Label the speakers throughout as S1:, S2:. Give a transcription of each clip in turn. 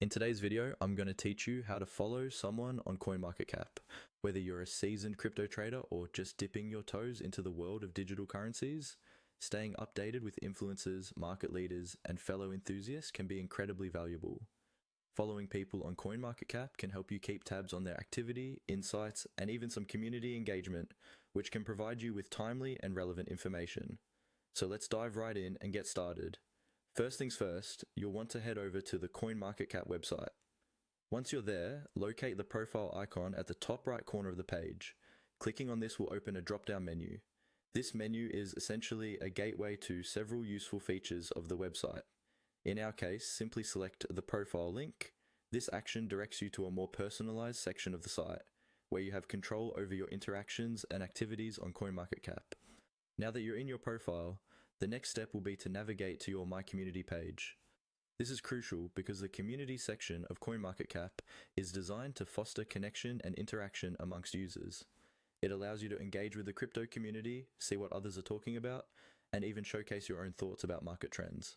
S1: In today's video, I'm going to teach you how to follow someone on CoinMarketCap. Whether you're a seasoned crypto trader or just dipping your toes into the world of digital currencies, staying updated with influencers, market leaders, and fellow enthusiasts can be incredibly valuable. Following people on CoinMarketCap can help you keep tabs on their activity, insights, and even some community engagement, which can provide you with timely and relevant information. So let's dive right in and get started. First things first, you'll want to head over to the CoinMarketCap website. Once you're there, locate the profile icon at the top right corner of the page. Clicking on this will open a drop-down menu. This menu is essentially a gateway to several useful features of the website. In our case, simply select the profile link. This action directs you to a more personalized section of the site, where you have control over your interactions and activities on CoinMarketCap. Now that you're in your profile, the next step will be to navigate to your My Community page. This is crucial because the community section of CoinMarketCap is designed to foster connection and interaction amongst users. It allows you to engage with the crypto community, see what others are talking about, and even showcase your own thoughts about market trends.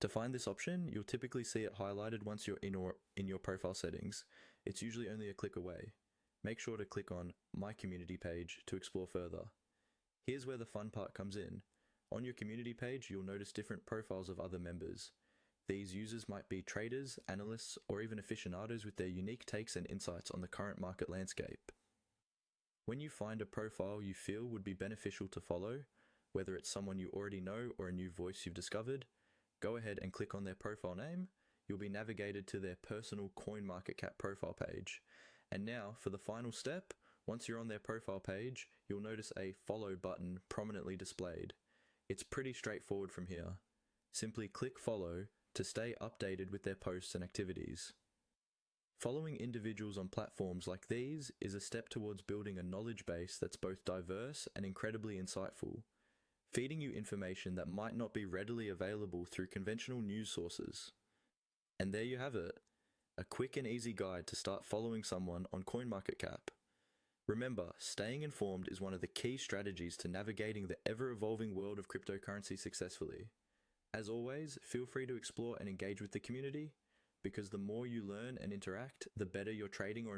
S1: To find this option, you'll typically see it highlighted once you're in your profile settings. It's usually only a click away. Make sure to click on My Community page to explore further. Here's where the fun part comes in. On your community page, you'll notice different profiles of other members. These users might be traders, analysts, or even aficionados with their unique takes and insights on the current market landscape. When you find a profile you feel would be beneficial to follow, whether it's someone you already know or a new voice you've discovered, go ahead and click on their profile name. You'll be navigated to their personal CoinMarketCap profile page. And now, for the final step, once you're on their profile page, you'll notice a follow button prominently displayed. It's pretty straightforward from here. Simply click follow to stay updated with their posts and activities. Following individuals on platforms like these is a step towards building a knowledge base that's both diverse and incredibly insightful, feeding you information that might not be readily available through conventional news sources. And there you have it, a quick and easy guide to start following someone on CoinMarketCap. Remember, staying informed is one of the key strategies to navigating the ever-evolving world of cryptocurrency successfully. As always, feel free to explore and engage with the community, because the more you learn and interact, the better your trading or